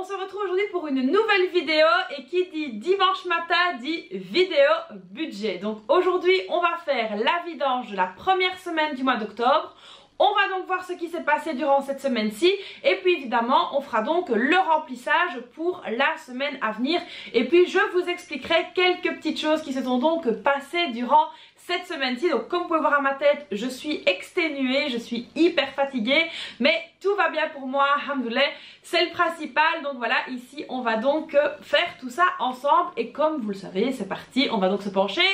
se retrouve aujourd'hui pour une nouvelle vidéo et qui dit dimanche matin dit vidéo budget. Donc aujourd'hui on va faire la vidange de la première semaine du mois d'octobre. On va donc voir ce qui s'est passé durant cette semaine-ci et puis évidemment on fera donc le remplissage pour la semaine à venir. Et puis je vous expliquerai quelques petites choses qui se sont donc passées durant cette semaine-ci. Donc comme vous pouvez voir à ma tête, je suis exténuée, je suis hyper fatiguée, mais tout va bien pour moi, alhamdoulilah, c'est le principal. Donc voilà, ici on va donc faire tout ça ensemble et comme vous le savez, c'est parti, on va donc se pencher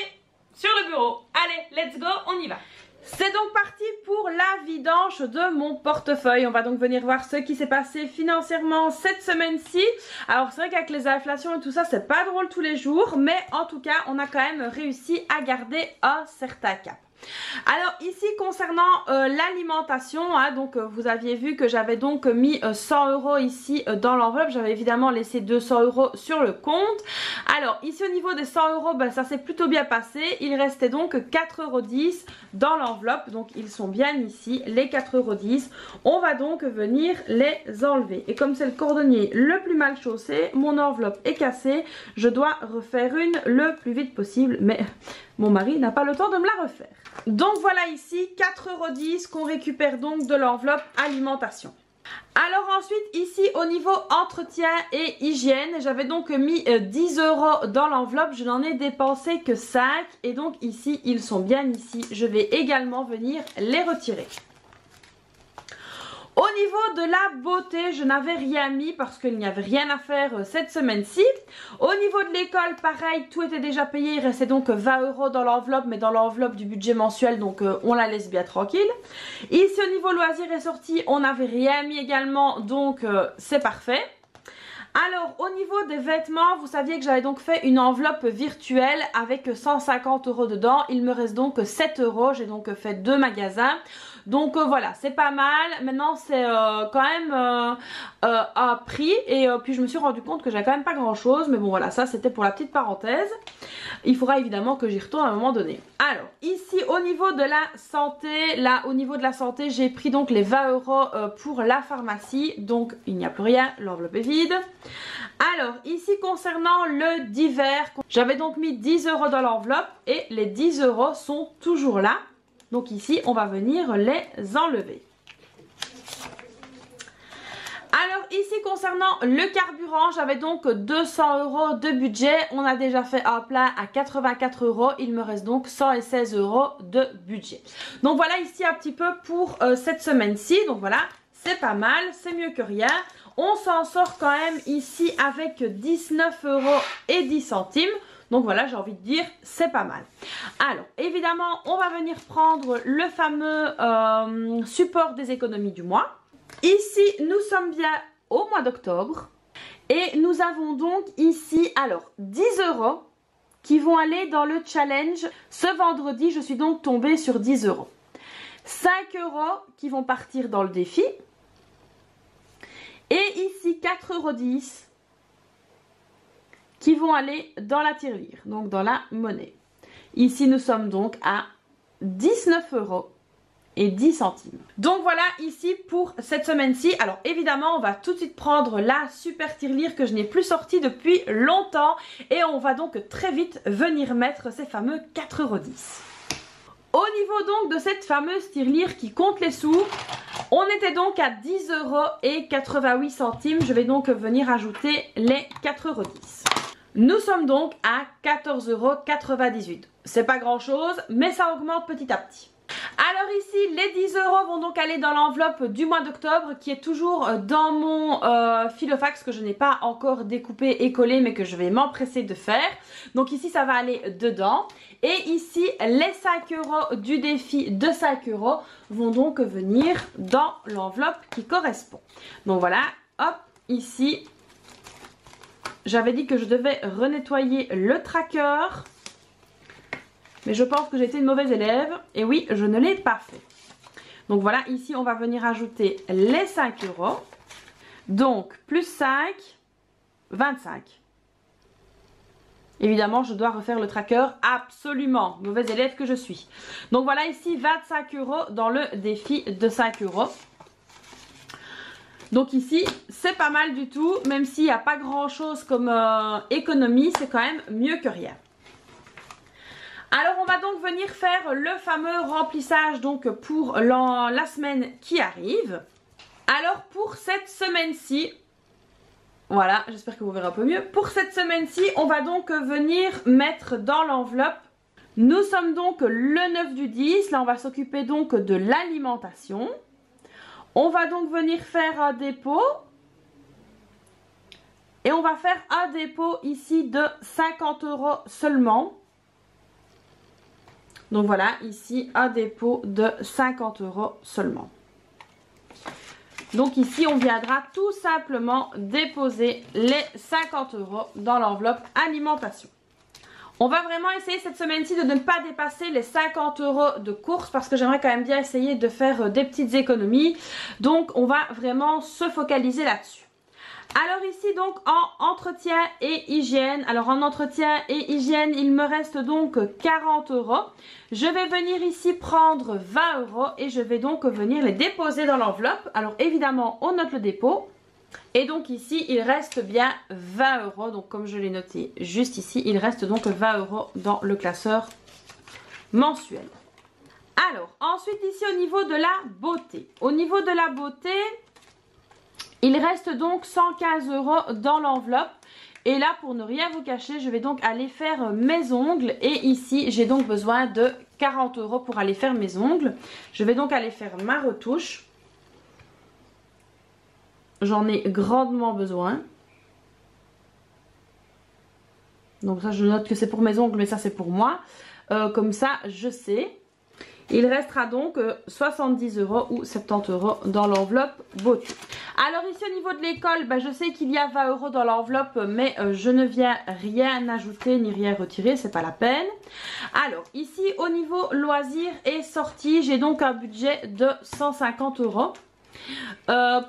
sur le bureau. Allez, let's go, on y va. C'est donc parti pour la vidange de mon portefeuille. On va donc venir voir ce qui s'est passé financièrement cette semaine-ci. Alors c'est vrai qu'avec les inflations et tout ça, c'est pas drôle tous les jours, mais en tout cas, on a quand même réussi à garder un certain cap. Alors ici concernant l'alimentation, hein, donc vous aviez vu que j'avais donc mis 100 € ici dans l'enveloppe. J'avais évidemment laissé 200 € sur le compte. Alors ici au niveau des 100 €, ben, ça s'est plutôt bien passé. Il restait donc 4,10 € dans l'enveloppe. Donc ils sont bien ici, les 4,10 €. On va donc venir les enlever. Et comme c'est le cordonnier le plus mal chaussé, mon enveloppe est cassée. Je dois refaire une le plus vite possible. Mais mon mari n'a pas le temps de me la refaire. Donc voilà ici 4,10 € qu'on récupère donc de l'enveloppe alimentation. Alors ensuite ici au niveau entretien et hygiène, j'avais donc mis 10 € dans l'enveloppe, je n'en ai dépensé que 5 et donc ici ils sont bien ici. Je vais également venir les retirer. Au niveau de la beauté, je n'avais rien mis parce qu'il n'y avait rien à faire cette semaine-ci. Au niveau de l'école, pareil, tout était déjà payé. Il restait donc 20 € dans l'enveloppe, mais dans l'enveloppe du budget mensuel, donc on la laisse bien tranquille. Ici, au niveau loisirs et sorties, on n'avait rien mis également, donc c'est parfait. Alors au niveau des vêtements, vous saviez que j'avais donc fait une enveloppe virtuelle avec 150 € dedans. Il me reste donc 7 €, j'ai donc fait 2 magasins. Donc voilà, c'est pas mal. Maintenant c'est quand même un prix et puis je me suis rendu compte que j'avais quand même pas grand chose. Mais bon voilà, ça c'était pour la petite parenthèse. Il faudra évidemment que j'y retourne à un moment donné. Alors ici au niveau de la santé, là au niveau de la santé j'ai pris donc les 20 € pour la pharmacie. Donc il n'y a plus rien, l'enveloppe est vide. Alors ici concernant le divers, j'avais donc mis 10 € dans l'enveloppe et les 10 € sont toujours là. Donc ici on va venir les enlever. Alors ici concernant le carburant, j'avais donc 200 € de budget. On a déjà fait un plein à 84 €. Il me reste donc 116 € de budget. Donc voilà ici un petit peu pour cette semaine-ci. Donc voilà, c'est pas mal, c'est mieux que rien. On s'en sort quand même ici avec 19,10 €. Donc voilà, j'ai envie de dire, c'est pas mal. Alors, évidemment, on va venir prendre le fameux support des économies du mois. Ici, nous sommes bien au mois d'octobre. Et nous avons donc ici, alors, 10 € qui vont aller dans le challenge. Ce vendredi, je suis donc tombée sur 10 €. 5 € qui vont partir dans le défi. Et ici, 4,10 € qui vont aller dans la tirelire, donc dans la monnaie. Ici, nous sommes donc à 19,10 €. Donc voilà ici pour cette semaine-ci. Alors évidemment, on va tout de suite prendre la super tirelire que je n'ai plus sortie depuis longtemps. Et on va donc très vite venir mettre ces fameux 4,10 €. Au niveau donc de cette fameuse tirelire qui compte les sous, on était donc à 10,88 €. Je vais donc venir ajouter les 4,10 €. Nous sommes donc à 14,98 €. C'est pas grand chose, mais ça augmente petit à petit. Alors ici, les 10 € vont donc aller dans l'enveloppe du mois d'octobre qui est toujours dans mon filofax que je n'ai pas encore découpé et collé mais que je vais m'empresser de faire. Donc ici, ça va aller dedans. Et ici, les 5 € du défi de 5 € vont donc venir dans l'enveloppe qui correspond. Donc voilà, hop, ici, j'avais dit que je devais renettoyer le tracker. Mais je pense que j'ai été une mauvaise élève. Et oui, je ne l'ai pas fait. Donc voilà, ici on va venir ajouter les 5 €. Donc plus 5, 25. Évidemment, je dois refaire le tracker absolument. Mauvaise élève que je suis. Donc voilà ici 25 € dans le défi de 5 €. Donc ici, c'est pas mal du tout, même s'il n'y a pas grand chose comme économie, c'est quand même mieux que rien. Alors on va donc venir faire le fameux remplissage donc pour la semaine qui arrive. Alors pour cette semaine-ci, voilà, j'espère que vous verrez un peu mieux. Pour cette semaine-ci, on va donc venir mettre dans l'enveloppe. Nous sommes donc le 9 du 10, là on va s'occuper donc de l'alimentation. On va donc venir faire un dépôt. Et on va faire un dépôt ici de 50 € seulement. Donc voilà, ici un dépôt de 50 € seulement. Donc ici on viendra tout simplement déposer les 50 € dans l'enveloppe alimentation. On va vraiment essayer cette semaine-ci de ne pas dépasser les 50 € de course parce que j'aimerais quand même bien essayer de faire des petites économies. Donc on va vraiment se focaliser là-dessus. Alors ici donc en entretien et hygiène, alors en entretien et hygiène il me reste donc 40 €. Je vais venir ici prendre 20 € et je vais donc venir les déposer dans l'enveloppe. Alors évidemment on note le dépôt et donc ici il reste bien 20 €. Donc comme je l'ai noté juste ici, il reste donc 20 € dans le classeur mensuel. Alors ensuite ici au niveau de la beauté. Au niveau de la beauté... il reste donc 115 € dans l'enveloppe. Et là, pour ne rien vous cacher, je vais donc aller faire mes ongles. Et ici, j'ai donc besoin de 40 € pour aller faire mes ongles. Je vais donc aller faire ma retouche. J'en ai grandement besoin. Donc ça, je note que c'est pour mes ongles, mais ça, c'est pour moi. Comme ça, je sais. Il restera donc 70 € ou 70 € dans l'enveloppe beauté. Alors ici au niveau de l'école, je sais qu'il y a 20 € dans l'enveloppe, mais je ne viens rien ajouter ni rien retirer, c'est pas la peine. Alors ici au niveau loisirs et sorties, j'ai donc un budget de 150 €.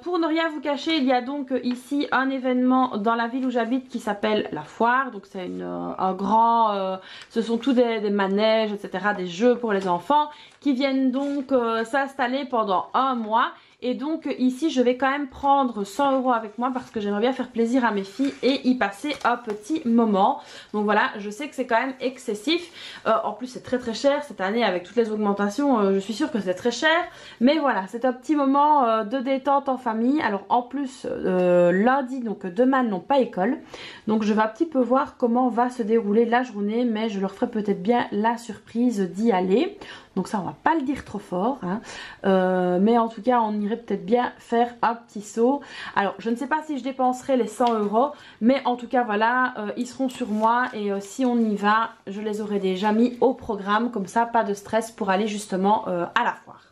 Pour ne rien vous cacher, il y a donc ici un événement dans la ville où j'habite qui s'appelle la foire. Donc c'est un grand, ce sont tous des manèges, etc., des jeux pour les enfants qui viennent donc s'installer pendant un mois. Et donc ici je vais quand même prendre 100 € avec moi parce que j'aimerais bien faire plaisir à mes filles et y passer un petit moment. Donc voilà, je sais que c'est quand même excessif. En plus c'est très très cher cette année avec toutes les augmentations, je suis sûre que c'est très cher. Mais voilà, c'est un petit moment de détente en famille. Alors en plus lundi, donc demain n'ont pas école. Donc je vais un petit peu voir comment va se dérouler la journée. Mais je leur ferai peut-être bien la surprise d'y aller. Donc ça on va pas le dire trop fort hein. Mais en tout cas on irait peut-être bien faire un petit saut. Alors je ne sais pas si je dépenserai les 100 €, mais en tout cas voilà, ils seront sur moi. Et si on y va, je les aurai déjà mis au programme. Comme ça pas de stress pour aller justement à la foire.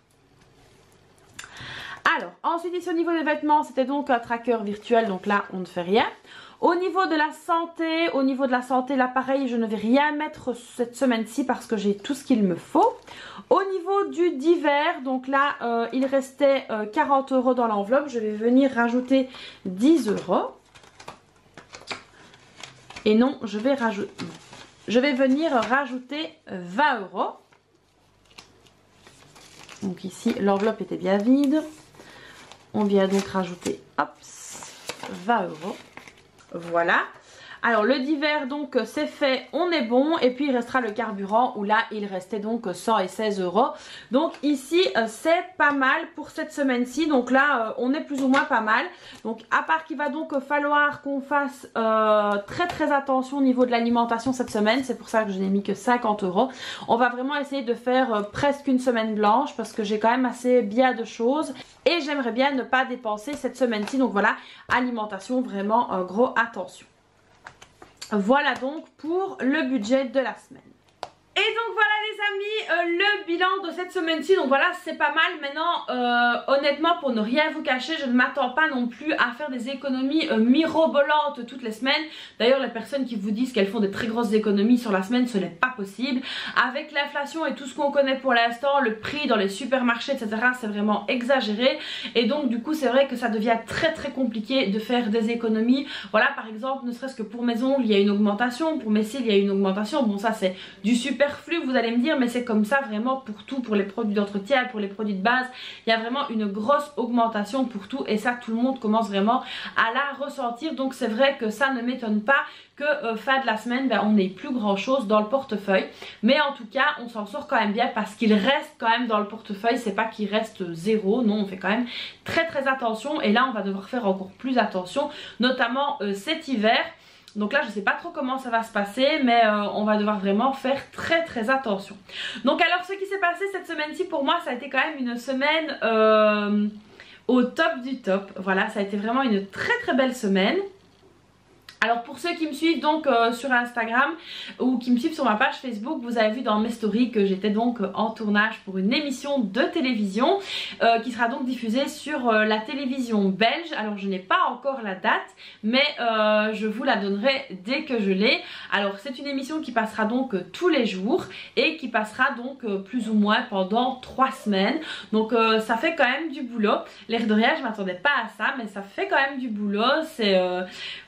Alors ensuite ici au niveau des vêtements, c'était donc un tracker virtuel. Donc là on ne fait rien. Au niveau de la santé, là pareil, je ne vais rien mettre cette semaine-ci parce que j'ai tout ce qu'il me faut. Au niveau du divers, donc là, il restait 40 € dans l'enveloppe. Je vais venir rajouter 10 €. Et non, je vais venir rajouter 20 €. Donc ici, l'enveloppe était bien vide. On vient donc rajouter, hop, 20 €. Voilà. Alors le divers donc c'est fait, on est bon. Et puis il restera le carburant où là il restait donc 116 €. Donc ici c'est pas mal pour cette semaine-ci. Donc là on est plus ou moins pas mal. Donc à part qu'il va donc falloir qu'on fasse très très attention au niveau de l'alimentation cette semaine. C'est pour ça que je n'ai mis que 50 €. On va vraiment essayer de faire presque une semaine blanche parce que j'ai quand même assez bien de choses. Et j'aimerais bien ne pas dépenser cette semaine-ci. Donc voilà, alimentation, vraiment gros attention. Voilà donc pour le budget de la semaine. Et donc voilà les amis, le bilan de cette semaine-ci. Donc voilà, c'est pas mal. Maintenant honnêtement, pour ne rien vous cacher, je ne m'attends pas non plus à faire des économies mirobolantes toutes les semaines. D'ailleurs les personnes qui vous disent qu'elles font des très grosses économies sur la semaine, ce n'est pas possible. Avec l'inflation et tout ce qu'on connaît pour l'instant, le prix dans les supermarchés etc, c'est vraiment exagéré. Et donc du coup c'est vrai que ça devient très très compliqué de faire des économies. Voilà par exemple, ne serait-ce que pour mes ongles il y a une augmentation, pour mes cils il y a une augmentation. Bon ça c'est du super superflu, vous allez me dire, mais c'est comme ça vraiment pour tout, pour les produits d'entretien, pour les produits de base. Il y a vraiment une grosse augmentation pour tout et ça, tout le monde commence vraiment à la ressentir. Donc c'est vrai que ça ne m'étonne pas que fin de la semaine, on n'ait plus grand chose dans le portefeuille. Mais en tout cas, on s'en sort quand même bien parce qu'il reste quand même dans le portefeuille. C'est pas qu'il reste zéro, non, on fait quand même très attention. Et là, on va devoir faire encore plus attention, notamment cet hiver. Donc là je sais pas trop comment ça va se passer, mais on va devoir vraiment faire très attention. Donc alors ce qui s'est passé cette semaine-ci pour moi, ça a été quand même une semaine au top du top. Voilà, ça a été vraiment une très belle semaine. Alors pour ceux qui me suivent donc sur Instagram ou qui me suivent sur ma page Facebook, vous avez vu dans mes stories que j'étais donc en tournage pour une émission de télévision qui sera donc diffusée sur la télévision belge. Alors je n'ai pas encore la date, mais je vous la donnerai dès que je l'ai. Alors c'est une émission qui passera donc tous les jours et qui passera donc plus ou moins pendant 3 semaines. Donc ça fait quand même du boulot. L'air de rien, je m'attendais pas à ça, mais ça fait quand même du boulot. C'est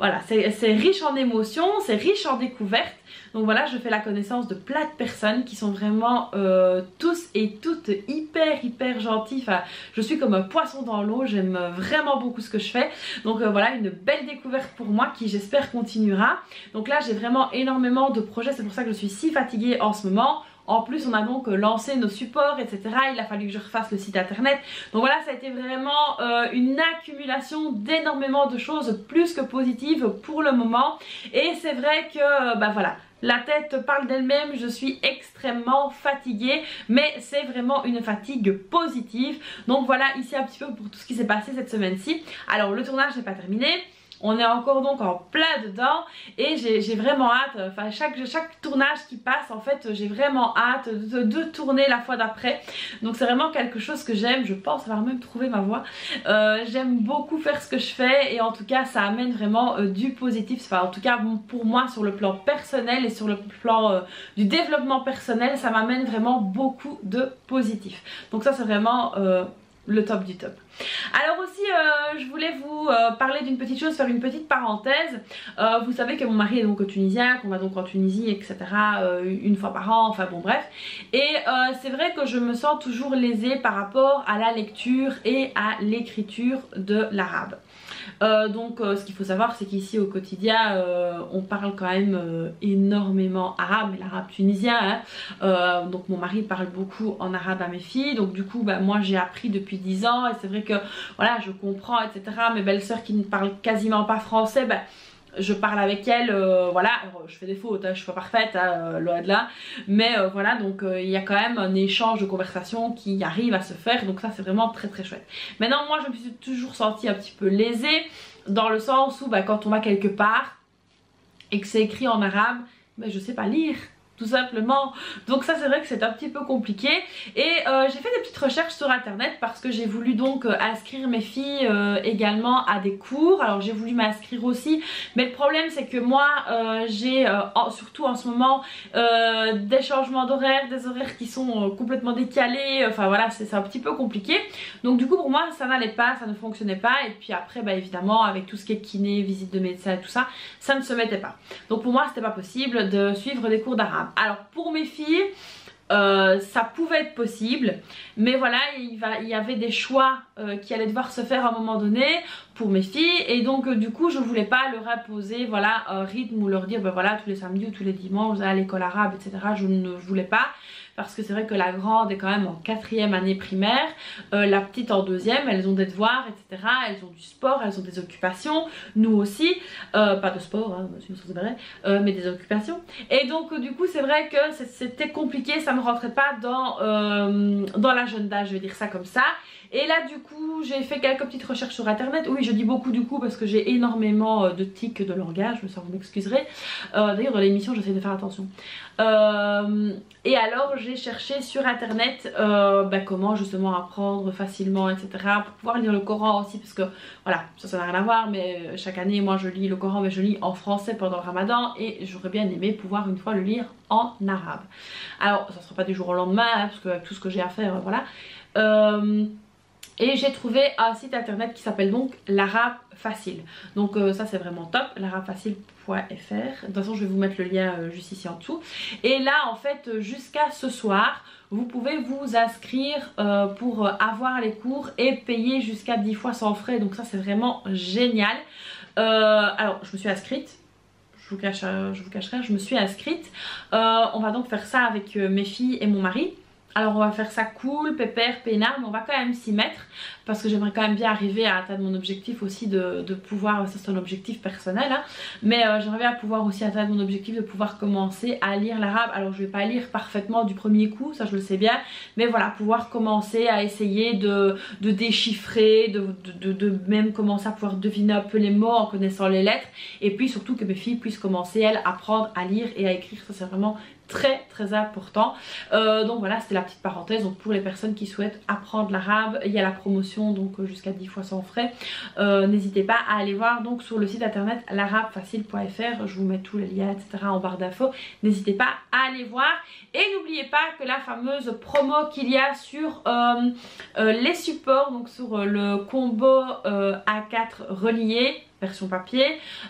voilà, c'est riche en émotions, c'est riche en découvertes. Donc voilà, je fais la connaissance de plein de personnes qui sont vraiment tous et toutes hyper gentils. Enfin, je suis comme un poisson dans l'eau, j'aime vraiment beaucoup ce que je fais. Donc voilà, une belle découverte pour moi qui j'espère continuera. Donc là, j'ai vraiment énormément de projets, c'est pour ça que je suis si fatiguée en ce moment. En plus on a donc lancé nos supports etc, il a fallu que je refasse le site internet. Donc voilà, ça a été vraiment une accumulation d'énormément de choses plus que positives pour le moment. Et c'est vrai que bah voilà, la tête parle d'elle-même, je suis extrêmement fatiguée, mais c'est vraiment une fatigue positive. Donc voilà ici un petit peu pour tout ce qui s'est passé cette semaine-ci. Alors le tournage n'est pas terminé. On est encore donc en plein dedans et j'ai vraiment hâte, enfin chaque tournage qui passe en fait j'ai vraiment hâte de tourner la fois d'après. Donc c'est vraiment quelque chose que j'aime, je pense avoir même trouvé ma voie. J'aime beaucoup faire ce que je fais et en tout cas ça amène vraiment du positif, enfin en tout cas pour moi sur le plan personnel et sur le plan du développement personnel, ça m'amène vraiment beaucoup de positif. Donc ça c'est vraiment le top du top. Alors aussi je voulais vous parler d'une petite chose, faire une petite parenthèse. Vous savez que mon mari est donc tunisien, qu'on va donc en Tunisie etc une fois par an, enfin bon bref. Et c'est vrai que je me sens toujours lésée par rapport à la lecture et à l'écriture de l'arabe. Donc ce qu'il faut savoir c'est qu'ici au quotidien on parle quand même énormément arabe, mais l'arabe tunisien hein. Donc mon mari parle beaucoup en arabe à mes filles, donc du coup bah, moi j'ai appris depuis 10 ans et c'est vrai que voilà je comprends etc. Mes belles-sœurs qui ne parlent quasiment pas français, bah, je parle avec elles, voilà, alors, je fais des fautes, hein, je suis pas parfaite, hein, loin de là, mais voilà, donc il y a quand même un échange de conversation qui arrive à se faire, donc ça c'est vraiment très chouette. Maintenant moi je me suis toujours sentie un petit peu lésée, dans le sens où bah, quand on va quelque part et que c'est écrit en arabe, bah, je sais pas lire. Tout simplement, donc ça c'est vrai que c'est un petit peu compliqué et j'ai fait des petites recherches sur internet parce que j'ai voulu donc inscrire mes filles également à des cours. Alors j'ai voulu m'inscrire aussi, mais le problème c'est que moi j'ai surtout en ce moment des changements d'horaire, des horaires qui sont complètement décalés, enfin voilà c'est un petit peu compliqué. Donc du coup pour moi ça n'allait pas, ça ne fonctionnait pas et puis après bah évidemment avec tout ce qui est kiné, visite de médecin et tout ça, ça ne se mettait pas. Donc pour moi c'était pas possible de suivre des cours d'arabe. Alors pour mes filles ça pouvait être possible, mais voilà il y avait des choix qui allaient devoir se faire à un moment donné pour mes filles et donc du coup je voulais pas leur imposer voilà un rythme ou leur dire ben voilà tous les samedis ou tous les dimanches vous allez à l'école arabe etc. Je ne voulais pas, parce que c'est vrai que la grande est quand même en 4e année primaire, la petite en 2e, elles ont des devoirs etc, elles ont du sport, elles ont des occupations, nous aussi, pas de sport hein, sinon ça serait vrai, mais des occupations et donc du coup c'est vrai que c'était compliqué, ça me rentrait pas dans l'agenda, je vais dire ça comme ça. Et là du coup j'ai fait quelques petites recherches sur internet. Oui je dis beaucoup du coup parce que j'ai énormément de tics de langage, ça vous m'excuserez. D'ailleurs dans l'émission j'essaie de faire attention. Et alors j'ai cherché sur internet comment justement apprendre facilement etc. pour pouvoir lire le Coran aussi, parce que voilà ça n'a rien à voir, mais chaque année moi je lis le Coran, mais je lis en français pendant le Ramadan et j'aurais bien aimé pouvoir une fois le lire en arabe. Alors ça ne sera pas du jour au lendemain hein, parce que avec tout ce que j'ai à faire voilà. Et j'ai trouvé un site internet qui s'appelle donc l'Arabe Facile. Donc ça c'est vraiment top, l'arabefacile.fr. De toute façon je vais vous mettre le lien juste ici en dessous. Et là en fait jusqu'à ce soir vous pouvez vous inscrire pour avoir les cours et payer jusqu'à 10 fois sans frais. Donc ça c'est vraiment génial. Alors je me suis inscrite. Je vous cacherai, je me suis inscrite. On va donc faire ça avec mes filles et mon mari. Alors on va faire ça cool, pépère, peinard, mais on va quand même s'y mettre parce que j'aimerais quand même bien arriver à atteindre mon objectif aussi de pouvoir, ça c'est un objectif personnel, hein, mais j'aimerais bien pouvoir aussi atteindre mon objectif de pouvoir commencer à lire l'arabe. Alors je vais pas lire parfaitement du premier coup, ça je le sais bien, mais voilà, pouvoir commencer à essayer de déchiffrer, de même commencer à pouvoir deviner un peu les mots en connaissant les lettres, et puis surtout que mes filles puissent commencer elles à apprendre à lire et à écrire, ça c'est vraiment très important. Donc voilà, c'était la petite parenthèse. Donc pour les personnes qui souhaitent apprendre l'arabe, il y a la promotion donc jusqu'à 10 fois sans frais. N'hésitez pas à aller voir donc sur le site internet l'arabefacile.fr. Je vous mets tous les liens etc en barre d'infos. N'hésitez pas à aller voir. Et n'oubliez pas que la fameuse promo qu'il y a sur les supports, donc sur le combo A4 relié version papier,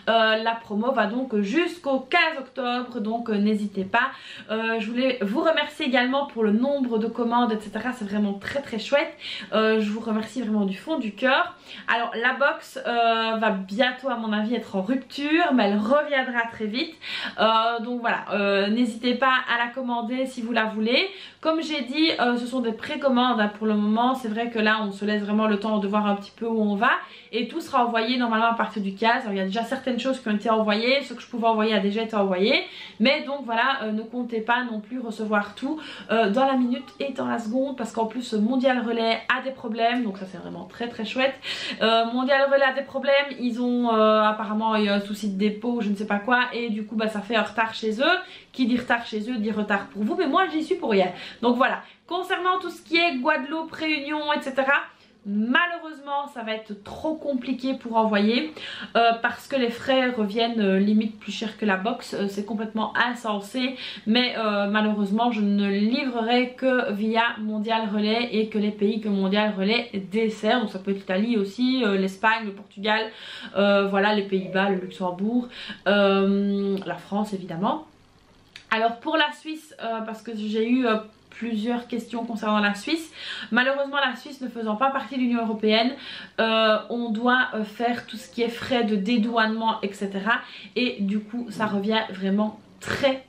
la promo va donc jusqu'au 15 octobre, donc n'hésitez pas. Je voulais vous remercier également pour le nombre de commandes etc, c'est vraiment très chouette. Je vous remercie vraiment du fond du cœur. Alors la box va bientôt à mon avis être en rupture, mais elle reviendra très vite, donc voilà, n'hésitez pas à la commander si vous la voulez. Comme j'ai dit, ce sont des précommandes hein, pour le moment. C'est vrai que là on se laisse vraiment le temps de voir un petit peu où on va, et tout sera envoyé normalement à partir du 15. Alors, il y a déjà certaines choses qui ont été envoyées, ce que je pouvais envoyer a déjà été envoyé, mais donc voilà, ne comptez pas non plus recevoir tout dans la minute et dans la seconde, parce qu'en plus Mondial Relais a des problèmes, donc ça c'est vraiment très chouette. Mondial Relais a des problèmes, ils ont apparemment il y a un souci de dépôt, je ne sais pas quoi, et du coup bah, ça fait un retard chez eux. Qui dit retard chez eux dit retard pour vous, mais moi j'y suis pour rien. Donc voilà, concernant tout ce qui est Guadeloupe, Réunion etc, malheureusement ça va être trop compliqué pour envoyer parce que les frais reviennent limite plus cher que la box. C'est complètement insensé, mais malheureusement je ne livrerai que via Mondial Relais et que les pays que Mondial Relais dessert. Donc ça peut être l'Italie aussi, l'Espagne, le Portugal, voilà, les Pays-Bas, le Luxembourg, la France évidemment. Alors pour la Suisse, parce que j'ai eu plusieurs questions concernant la Suisse. Malheureusement la Suisse ne faisant pas partie de l'Union Européenne, on doit faire tout ce qui est frais de dédouanement etc. Et du coup ça revient vraiment très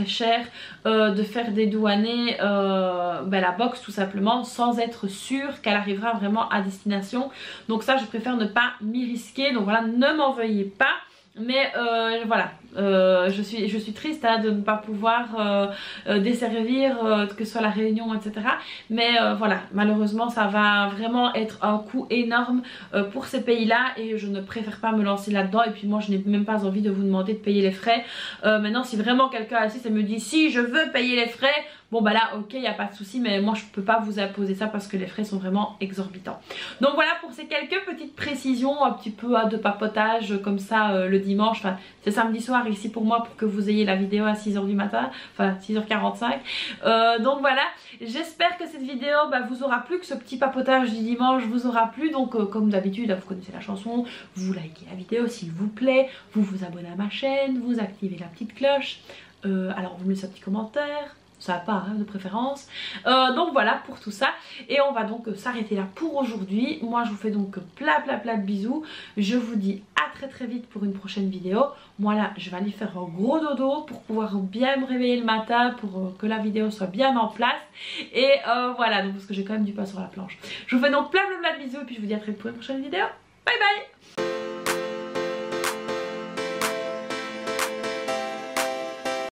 cher de faire dédouaner la box tout simplement sans être sûr qu'elle arrivera vraiment à destination. Donc ça je préfère ne pas m'y risquer, donc voilà, ne m'en veuillez pas. Mais voilà, je suis triste hein, de ne pas pouvoir desservir que ce soit la Réunion etc. Mais voilà, malheureusement ça va vraiment être un coût énorme pour ces pays là, et je ne préfère pas me lancer là dedans. Et puis moi je n'ai même pas envie de vous demander de payer les frais. Maintenant si vraiment quelqu'un assiste et me dit si je veux payer les frais, bon bah là ok, il n'y a pas de souci, mais moi je peux pas vous imposer ça parce que les frais sont vraiment exorbitants. Donc voilà pour ces quelques petites précisions un petit peu de papotage comme ça le dimanche. Enfin c'est samedi soir ici pour moi, pour que vous ayez la vidéo à 6 h du matin, enfin 6 h 45. Donc voilà, j'espère que cette vidéo vous aura plu, que ce petit papotage du dimanche vous aura plu. Donc comme d'habitude vous connaissez la chanson, vous likez la vidéo s'il vous plaît, vous vous abonnez à ma chaîne, vous activez la petite cloche, alors vous me laissez un petit commentaire, ça va pas hein, de préférence. Donc voilà pour tout ça, et on va donc s'arrêter là pour aujourd'hui. Moi je vous fais donc plein de bisous, je vous dis à très vite pour une prochaine vidéo. Moi là je vais aller faire un gros dodo pour pouvoir bien me réveiller le matin, pour que la vidéo soit bien en place, et voilà, donc parce que j'ai quand même du pain sur la planche. Je vous fais donc plein de bisous, et puis je vous dis à très vite pour une prochaine vidéo. Bye bye.